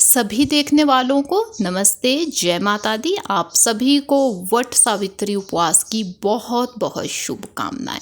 सभी देखने वालों को नमस्ते, जय माता दी। आप सभी को वट सावित्री उपवास की बहुत बहुत शुभकामनाएं।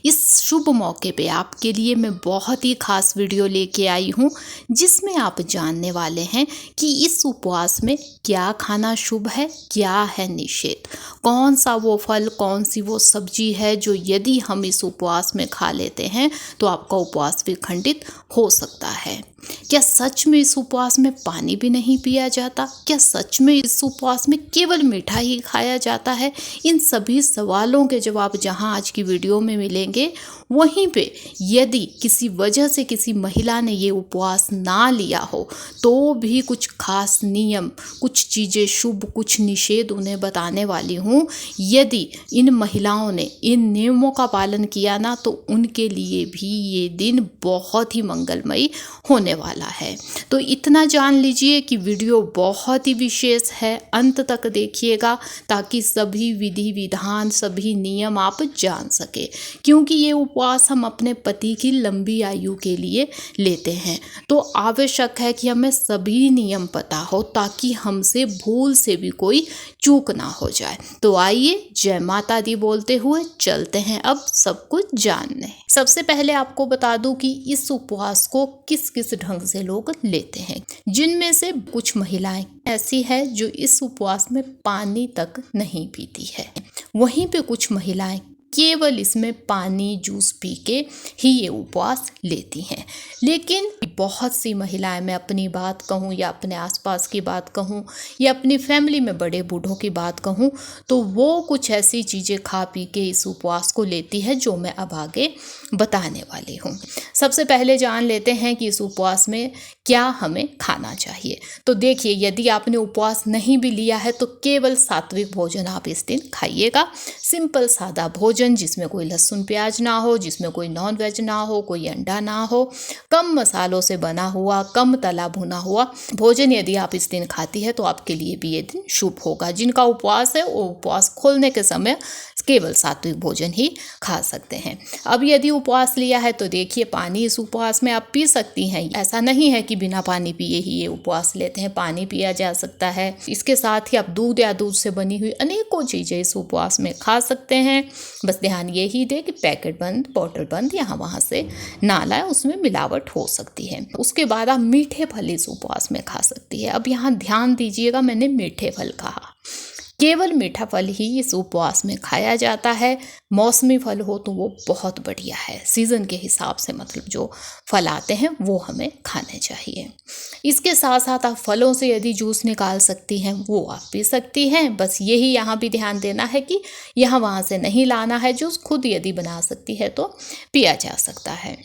इस शुभ मौके पे आपके लिए मैं बहुत ही खास वीडियो लेके आई हूँ, जिसमें आप जानने वाले हैं कि इस उपवास में क्या खाना शुभ है, क्या है निषेध, कौन सा वो फल, कौन सी वो सब्जी है जो यदि हम इस उपवास में खा लेते हैं तो आपका उपवास भी खंडित हो सकता है। क्या सच में इस उपवास में पानी भी नहीं पिया जाता? क्या सच में इस उपवास में केवल मीठा ही खाया जाता है? इन सभी सवालों के जवाब जहां आज की वीडियो में मिलेंगे, वहीं पे यदि किसी वजह से किसी महिला ने ये उपवास ना लिया हो तो भी कुछ खास नियम, कुछ चीज़ें शुभ, कुछ निषेध उन्हें बताने वाली हूँ। यदि इन महिलाओं ने इन नियमों का पालन किया ना तो उनके लिए भी ये दिन बहुत ही मंगलमयी होने वाला है। तो इतना जान लीजिए कि वीडियो बहुत ही विशेष है, अंत तक देखिएगा ताकि सभी विधि विधान, सभी नियम आप जान सके, क्योंकि ये उपवास हम अपने पति की लंबी आयु के लिए लेते हैं। तो आवश्यक है कि हमें सभी नियम पता हो ताकि हमसे भूल से भी कोई चूक ना हो जाए। तो आइए जय माता दी बोलते हुए चलते हैं अब सब कुछ जानने। सबसे पहले आपको बता दूं कि इस उपवास को किस किस ढंग से लोग लेते हैं, जिनमें से कुछ महिलाएं ऐसी है जो इस उपवास में पानी तक नहीं पीती है। वहीं पे कुछ महिलाएं केवल इसमें पानी जूस पी के ही ये उपवास लेती हैं। लेकिन बहुत सी महिलाएं, मैं अपनी बात कहूँ या अपने आसपास की बात कहूँ या अपनी फैमिली में बड़े बूढ़ों की बात कहूँ, तो वो कुछ ऐसी चीज़ें खा पी के इस उपवास को लेती है जो मैं अब आगे बताने वाली हूँ। सबसे पहले जान लेते हैं कि इस उपवास में क्या हमें खाना चाहिए। तो देखिए, यदि आपने उपवास नहीं भी लिया है तो केवल सात्विक भोजन आप इस दिन खाइएगा। सिंपल सादा भोजन जिसमें कोई लहसुन प्याज ना हो, जिसमें कोई नॉन वेज ना हो, कोई अंडा ना हो, कम मसालों से बना हुआ, कम तला भुना हुआ भोजन यदि आप इस दिन खाती है तो आपके लिए भी ये दिन शुभ होगा। जिनका उपवास है वो उपवास खोलने के समय केवल सात्विक भोजन ही खा सकते हैं। अब यदि उपवास लिया है तो देखिए, पानी इस उपवास में आप पी सकती हैं। ऐसा नहीं है कि बिना पानी पिए ही ये उपवास लेते हैं, पानी पिया जा सकता है। इसके साथ ही आप दूध या दूध से बनी हुई अनेकों चीज़ें इस उपवास में खा सकते हैं। बस ध्यान यही दे कि पैकेट बंद, बॉटल बंद यहाँ वहाँ से ना लाए, उसमें मिलावट हो सकती है। उसके बाद आप मीठे फल इस उपवास में खा सकती है। अब यहाँ ध्यान दीजिएगा, मैंने मीठे फल कहा, केवल मीठा फल ही इस उपवास में खाया जाता है। मौसमी फल हो तो वो बहुत बढ़िया है, सीज़न के हिसाब से मतलब जो फल आते हैं वो हमें खाने चाहिए। इसके साथ साथ आप फलों से यदि जूस निकाल सकती हैं वो आप पी सकती हैं। बस यही यहाँ भी ध्यान देना है कि यहाँ वहाँ से नहीं लाना है जूस, खुद यदि बना सकती है तो पिया जा सकता है।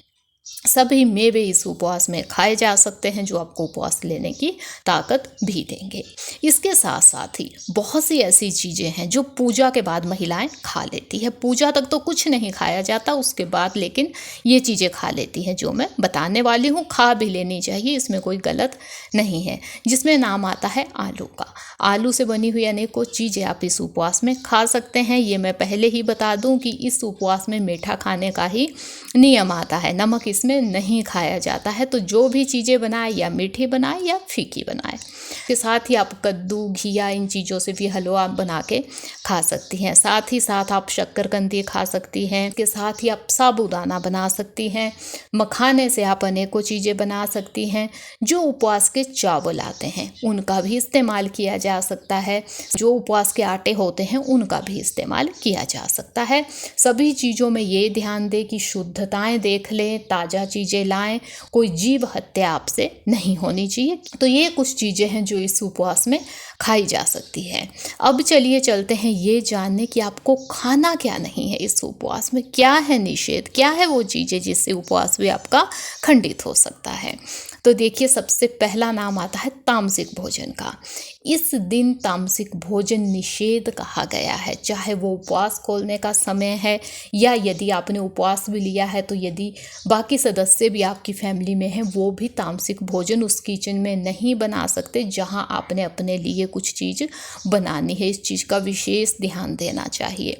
सभी मेवे इस उपवास में खाए जा सकते हैं जो आपको उपवास लेने की ताकत भी देंगे। इसके साथ साथ ही बहुत सी ऐसी चीज़ें हैं जो पूजा के बाद महिलाएं खा लेती है। पूजा तक तो कुछ नहीं खाया जाता, उसके बाद लेकिन ये चीज़ें खा लेती हैं जो मैं बताने वाली हूँ। खा भी लेनी चाहिए, इसमें कोई गलत नहीं है। जिसमें नाम आता है आलू का। आलू से बनी हुई अनेकों चीज़ें आप इस उपवास में खा सकते हैं। ये मैं पहले ही बता दूँ कि इस उपवास में मीठा खाने का ही नियम आता है, नमक इसमें नहीं खाया जाता है। तो जो भी चीज़ें बनाए या मीठी बनाए या फीकी बनाए। के साथ ही आप कद्दू, घिया, इन चीज़ों से भी हलवा बना के खा सकती हैं। साथ ही साथ आप शक्करकंदी खा सकती हैं। के साथ ही आप साबूदाना बना सकती हैं। मखाने से आप अनेकों चीज़ें बना सकती हैं। जो उपवास के चावल आते हैं उनका भी इस्तेमाल किया जा सकता है। जो उपवास के आटे होते हैं उनका भी इस्तेमाल किया जा सकता है। सभी चीज़ों में ये ध्यान दें कि शुद्धताएँ देख लें, ताज़ा चीज़ें लाएं, कोई जीव हत्या आपसे नहीं होनी चाहिए। तो ये कुछ चीज़ें हैं जो इस उपवास में खाई जा सकती है। अब चलिए चलते हैं ये जानने कि आपको खाना क्या नहीं है इस उपवास में, क्या है निषेध, क्या है वो चीज़ें जिससे उपवास भी आपका खंडित हो सकता है। तो देखिए, सबसे पहला नाम आता है तामसिक भोजन का। इस दिन तामसिक भोजन निषेध कहा गया है, चाहे वो उपवास खोलने का समय है या यदि आपने उपवास भी लिया है तो यदि बाकी सदस्य भी आपकी फैमिली में हैं वो भी तामसिक भोजन उस किचन में नहीं बना सकते जहां आपने अपने लिए कुछ चीज़ बनानी है। इस चीज़ का विशेष ध्यान देना चाहिए।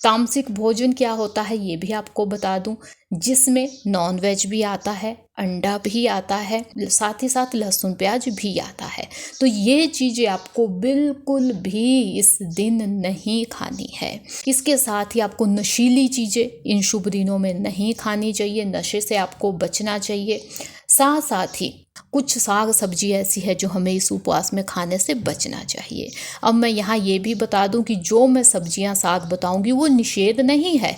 तामसिक भोजन क्या होता है ये भी आपको बता दूं, जिसमें नॉन वेज भी आता है, अंडा भी आता है, साथ ही साथ लहसुन प्याज भी आता है। तो ये चीज़ें आपको बिल्कुल भी इस दिन नहीं खानी है। इसके साथ ही आपको नशीली चीज़ें इन शुभ दिनों में नहीं खानी चाहिए, नशे से आपको बचना चाहिए। साथ साथ ही कुछ साग सब्जी ऐसी है जो हमें इस उपवास में खाने से बचना चाहिए। अब मैं यहाँ ये भी बता दूं कि जो मैं सब्जियाँ साग बताऊंगी वो निषेध नहीं है,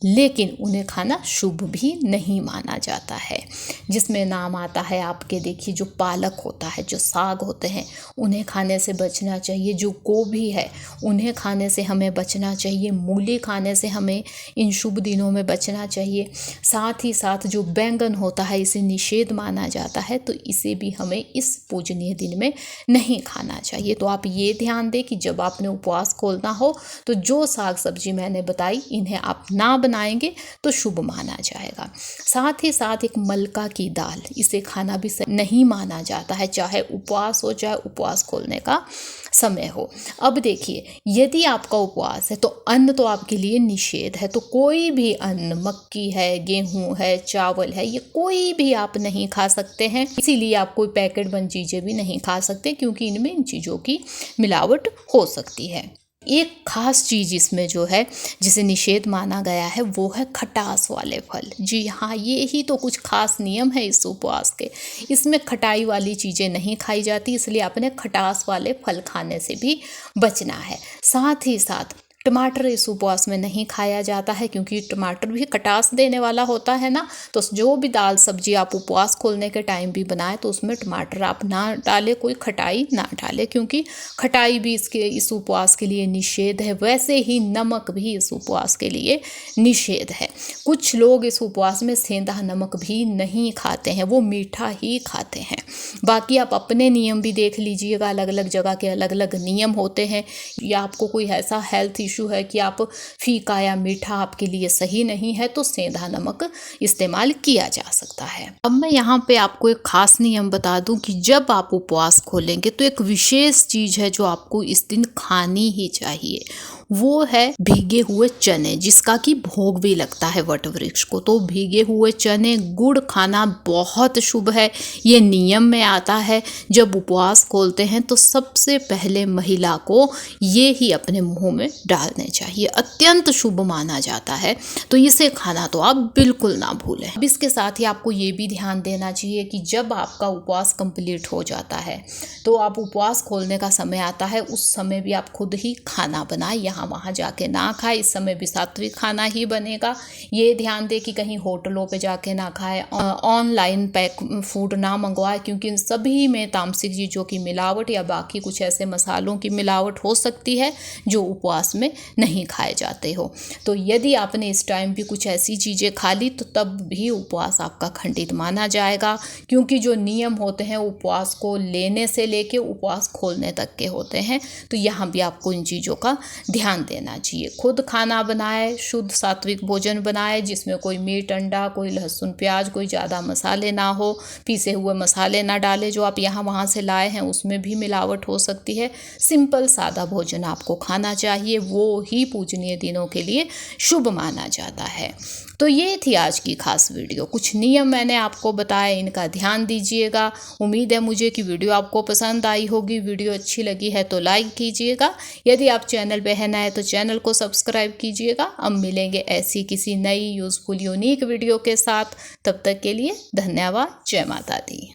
लेकिन उन्हें खाना शुभ भी नहीं माना जाता है। जिसमें नाम आता है आपके, देखिए जो पालक होता है, जो साग होते हैं उन्हें खाने से बचना चाहिए। जो गोभी है उन्हें खाने से हमें बचना चाहिए। मूली खाने से हमें इन शुभ दिनों में बचना चाहिए। साथ ही साथ जो बैंगन होता है इसे निषेध माना जाता है, तो इसे भी हमें इस पूजनीय दिन में नहीं खाना चाहिए। तो आप ये ध्यान दें कि जब आपने उपवास खोलना हो तो जो साग सब्जी मैंने बताई इन्हें आप ना बनाएंगे तो शुभ माना जाएगा। साथ ही साथ एक मलका की दाल, इसे खाना भी नहीं माना जाता है, चाहे उपवास हो चाहे उपवास खोलने का समय हो। अब देखिए, यदि आपका उपवास है तो अन्न तो आपके लिए निषेध है, तो कोई भी अन्न, मक्की है, गेहूं है, चावल है, ये कोई भी आप नहीं खा सकते हैं। इसीलिए आप कोई पैकेट बंद चीज़ें भी नहीं खा सकते, क्योंकि इनमें इन चीज़ों की मिलावट हो सकती है। एक खास चीज़ इसमें जो है जिसे निषेध माना गया है वो है खटास वाले फल। जी हाँ, ये ही तो कुछ खास नियम है इस उपवास के। इसमें खटाई वाली चीज़ें नहीं खाई जाती, इसलिए अपने खटास वाले फल खाने से भी बचना है। साथ ही साथ टमाटर इस उपवास में नहीं खाया जाता है, क्योंकि टमाटर भी खटास देने वाला होता है ना। तो जो भी दाल सब्जी आप उपवास खोलने के टाइम भी बनाएं तो उसमें टमाटर आप ना डालें, कोई खटाई ना डालें, क्योंकि खटाई भी इस उपवास के लिए निषेध है। वैसे ही नमक भी इस उपवास के लिए निषेध है। कुछ लोग इस उपवास में सेंधा नमक भी नहीं खाते हैं, वो मीठा ही खाते हैं। बाकी आप अपने नियम भी देख लीजिएगा, अलग अलग जगह के अलग अलग नियम होते हैं। या आपको कोई ऐसा हेल्थ इशू है कि आप फीका या मीठा आपके लिए सही नहीं है, तो सेंधा नमक इस्तेमाल किया जा सकता है। अब मैं यहाँ पे आपको एक खास नियम बता दूं कि जब आप उपवास खोलेंगे तो एक विशेष चीज है जो आपको इस दिन खानी ही चाहिए, वो है भीगे हुए चने, जिसका कि भोग भी लगता है वट वृक्ष को। तो भीगे हुए चने, गुड़ खाना बहुत शुभ है। ये नियम में आता है, जब उपवास खोलते हैं तो सबसे पहले महिला को ये ही अपने मुंह में डालने चाहिए, अत्यंत शुभ माना जाता है। तो इसे खाना तो आप बिल्कुल ना भूलें। अब इसके साथ ही आपको ये भी ध्यान देना चाहिए कि जब आपका उपवास कंप्लीट हो जाता है तो आप उपवास खोलने का समय आता है, उस समय भी आप खुद ही खाना बनाएं, यहाँ वहाँ जाके ना खाए। इस समय भी सात्विक खाना ही बनेगा। ये ध्यान दे कि कहीं होटलों पे जाके ना खाए, ऑनलाइन पैक फूड ना मंगवाए, क्योंकि इन सभी में तामसिक चीज़ों की मिलावट या बाकी कुछ ऐसे मसालों की मिलावट हो सकती है जो उपवास में नहीं खाए जाते हो। तो यदि आपने इस टाइम भी कुछ ऐसी चीज़ें खा ली तो तब भी उपवास आपका खंडित माना जाएगा, क्योंकि जो नियम होते हैं उपवास को लेने से लेके उपवास खोलने तक के होते हैं। तो यहाँ भी आपको इन चीज़ों का ध्यान देना चाहिए। खुद खाना बनाए, शुद्ध सात्विक भोजन बनाए, जिसमें कोई मीट, अंडा, कोई लहसुन प्याज, कोई ज़्यादा मसाले ना हो, पीसे हुए मसाले ना डालें जो आप यहाँ वहाँ से लाए हैं, उसमें भी मिलावट हो सकती है। सिंपल सादा भोजन आपको खाना चाहिए, वो ही पूजनीय दिनों के लिए शुभ माना जाता है। तो ये थी आज की खास वीडियो। कुछ नियम मैंने आपको बताए, इनका ध्यान दीजिएगा। उम्मीद है मुझे कि वीडियो आपको पसंद आई होगी। वीडियो अच्छी लगी है तो लाइक कीजिएगा। यदि आप चैनल पे है नए तो चैनल को सब्सक्राइब कीजिएगा। अब मिलेंगे ऐसी किसी नई यूज़फुल यूनिक वीडियो के साथ। तब तक के लिए धन्यवाद। जय माता दी।